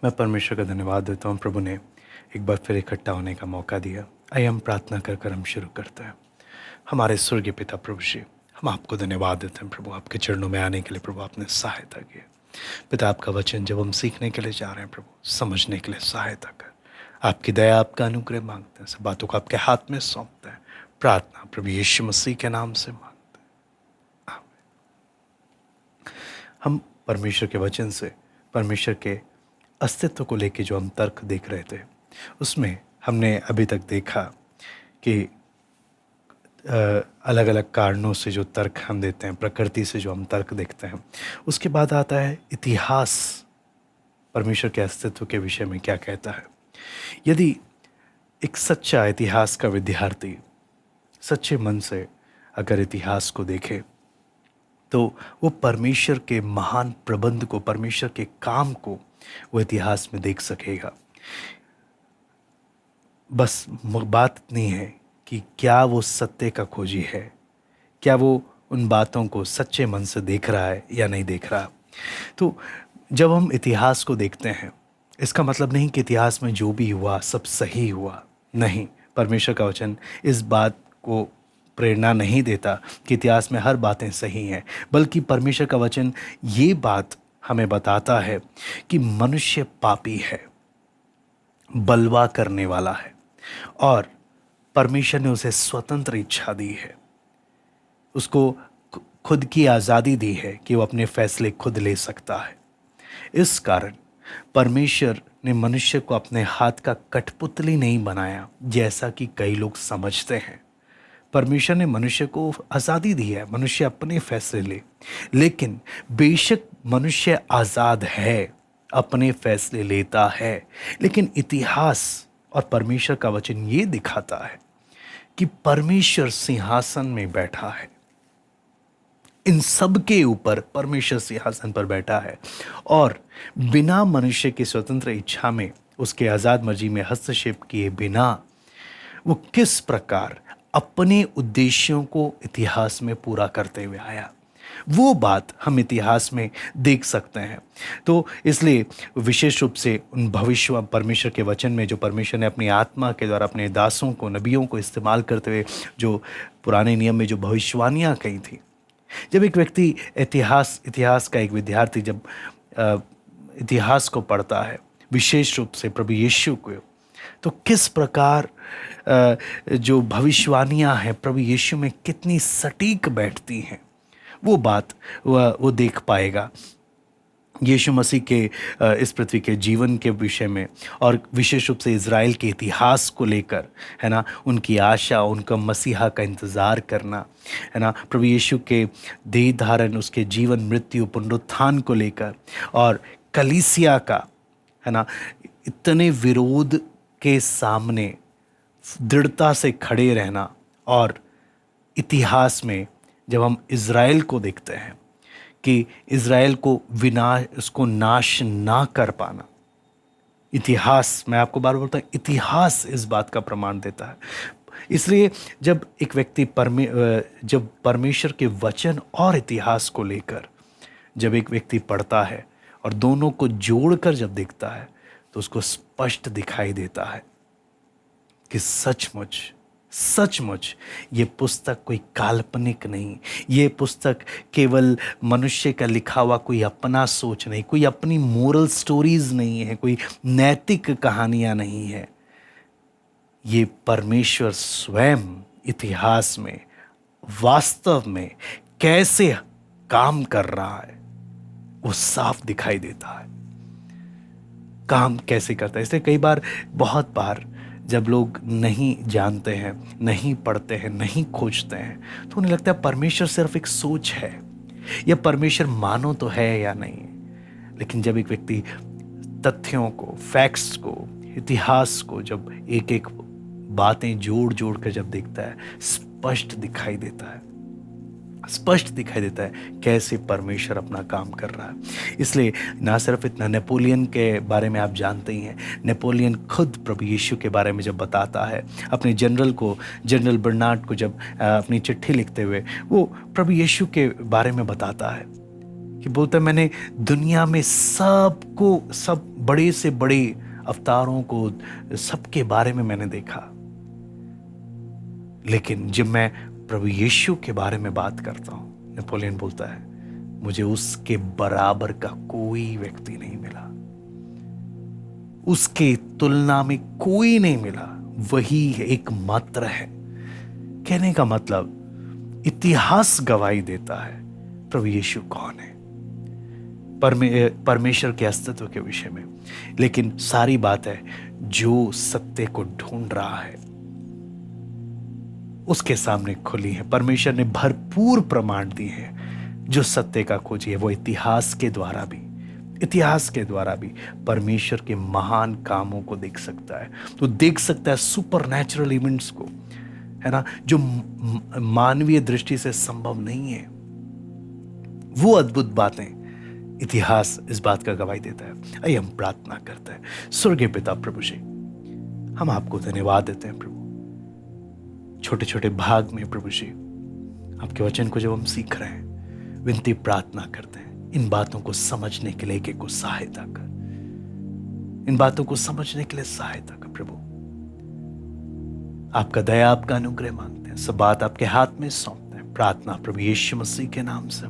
मैं परमेश्वर का धन्यवाद देता हूँ। प्रभु ने एक बार फिर इकट्ठा होने का मौका दिया। आइए हम प्रार्थना कर कर हम शुरू करते हैं। हमारे स्वर्गीय पिता प्रभु जी, हम आपको धन्यवाद देते हैं प्रभु, आपके चरणों में आने के लिए प्रभु आपने सहायता की। पिता, आपका वचन जब हम सीखने के लिए जा रहे हैं प्रभु, समझने के लिए सहायता कर। आपकी दया, आपका अनुग्रह मांगते हैं, सब बातों को आपके हाथ में सौंपते हैं। प्रार्थना प्रभु यीशु मसीह के नाम से मांगते हैं, आमीन। हम परमेश्वर के वचन से परमेश्वर के अस्तित्व को लेके जो हम तर्क देख रहे थे, उसमें हमने अभी तक देखा कि अलग अलग कारणों से जो तर्क हम देते हैं, प्रकृति से जो हम तर्क देखते हैं, उसके बाद आता है इतिहास परमेश्वर के अस्तित्व के विषय में क्या कहता है। यदि एक सच्चा इतिहास का विद्यार्थी सच्चे मन से अगर इतिहास को देखे, तो वो परमेश्वर के महान प्रबंध को, परमेश्वर के काम को वो इतिहास में देख सकेगा। बस बात इतनी है कि क्या वो सत्य का खोजी है, क्या वो उन बातों को सच्चे मन से देख रहा है या नहीं देख रहा। तो जब हम इतिहास को देखते हैं, इसका मतलब नहीं कि इतिहास में जो भी हुआ सब सही हुआ, नहीं। परमेश्वर का वचन इस बात को प्रेरणा नहीं देता कि इतिहास में हर बातें सही हैं, बल्कि परमेश्वर का वचन ये बात हमें बताता है कि मनुष्य पापी है, बलवा करने वाला है, और परमेश्वर ने उसे स्वतंत्र इच्छा दी है, उसको खुद की आज़ादी दी है कि वो अपने फैसले खुद ले सकता है। इस कारण परमेश्वर ने मनुष्य को अपने हाथ का कठपुतली नहीं बनाया, जैसा कि कई लोग समझते हैं। परमेश्वर ने मनुष्य को आज़ादी दी है, मनुष्य अपने फैसले ले, लेकिन बेशक मनुष्य आज़ाद है, अपने फैसले लेता है, लेकिन इतिहास और परमेश्वर का वचन ये दिखाता है कि परमेश्वर सिंहासन में बैठा है। इन सब के ऊपर परमेश्वर सिंहासन पर बैठा है, और बिना मनुष्य की स्वतंत्र इच्छा में, उसके आज़ाद मर्जी में हस्तक्षेप किए बिना वो किस प्रकार अपने उद्देश्यों को इतिहास में पूरा करते हुए आया, वो बात हम इतिहास में देख सकते हैं। तो इसलिए विशेष रूप से उन भविष्य परमेश्वर के वचन में, जो परमेश्वर ने अपनी आत्मा के द्वारा अपने दासों को, नबियों को इस्तेमाल करते हुए जो पुराने नियम में जो भविष्यवाणियाँ कही थी, जब एक व्यक्ति इतिहास का एक विद्यार्थी जब इतिहास को पढ़ता है, विशेष रूप से प्रभु यीशु को, तो किस प्रकार जो भविष्यवाणियाँ हैं प्रभु यीशु में कितनी सटीक बैठती हैं, वो बात वो देख पाएगा। यीशु मसीह के इस पृथ्वी के जीवन के विषय में, और विशेष रूप से इज़राइल के इतिहास को लेकर, है ना, उनकी आशा, उनका मसीहा का इंतज़ार करना, है ना, प्रभु यीशु के देह धारण, उसके जीवन, मृत्यु, पुनरुत्थान को लेकर, और कलीसिया का, है ना, इतने विरोध के सामने दृढ़ता से खड़े रहना। और इतिहास में जब हम इज़राइल को देखते हैं कि इज़राइल को उसको नाश ना कर पाना, इतिहास, मैं आपको बार बोलता हूँ, इतिहास इस बात का प्रमाण देता है। इसलिए जब एक व्यक्ति जब परमेश्वर के वचन और इतिहास को लेकर जब एक व्यक्ति पढ़ता है और दोनों को जोड़कर जब देखता है, तो उसको स्पष्ट दिखाई देता है कि सचमुच सचमुच ये पुस्तक कोई काल्पनिक नहीं, ये पुस्तक केवल मनुष्य का लिखा हुआ कोई अपना सोच नहीं, कोई अपनी मोरल स्टोरीज नहीं है, कोई नैतिक कहानियाँ नहीं है। ये परमेश्वर स्वयं इतिहास में वास्तव में कैसे काम कर रहा है, वो साफ दिखाई देता है। काम कैसे करता है। इसलिए कई बार, बहुत बार जब लोग नहीं जानते हैं, नहीं पढ़ते हैं, नहीं खोजते हैं, तो उन्हें लगता है परमेश्वर सिर्फ एक सोच है, या परमेश्वर मानो तो है या नहीं। लेकिन जब एक व्यक्ति तथ्यों को, फैक्ट्स को, इतिहास को जब एक एक बातें जोड़ जोड़ कर जब देखता है, स्पष्ट दिखाई देता है कैसे परमेश्वर अपना काम कर रहा है। इसलिए ना सिर्फ इतना, नेपोलियन के बारे में आप जानते ही हैं, नेपोलियन खुद प्रभु यीशु के बारे में जब बताता है, अपने जनरल बर्नार्ड को जब अपनी चिट्ठी लिखते हुए वो प्रभु यीशु के बारे में बताता है कि बोलता है मैंने दुनिया में सबको, सब बड़े से बड़े अवतारों को, सबके बारे में मैंने देखा, लेकिन जब मैं प्रभु यीशु के बारे में बात करता हूं, नेपोलियन बोलता है, मुझे उसके बराबर का कोई व्यक्ति नहीं मिला, उसके तुलना में कोई नहीं मिला, वही एकमात्र है। कहने का मतलब इतिहास गवाही देता है प्रभु यीशु कौन है, परमेश्वर के अस्तित्व के विषय में। लेकिन सारी बात है, जो सत्य को ढूंढ रहा है उसके सामने खुली है। परमेश्वर ने भरपूर प्रमाण दिए हैं। जो सत्य का खोजी है वो इतिहास के द्वारा भी परमेश्वर के महान कामों को देख सकता है। तो देख सकता है सुपर नेचुरल इवेंट्स को, है ना, जो मानवीय दृष्टि से संभव नहीं है। वो अद्भुत बातें इतिहास इस बात का गवाही देता है। आइए हम प्रार्थना करते हैं। स्वर्गीय पिता प्रभु जी, हम आपको धन्यवाद देते हैं प्रभु, छोटे छोटे भाग में प्रभु जी आपके वचन को जब हम सीख रहे हैं, विनती प्रार्थना करते हैं इन बातों को समझने के लिए को सहायता कर, इन बातों को समझने के लिए सहायता कर प्रभु। आपका दया, आपका अनुग्रह मांगते हैं, सब बात आपके हाथ में सौंपते हैं। प्रार्थना प्रभु यीशु मसीह के नाम से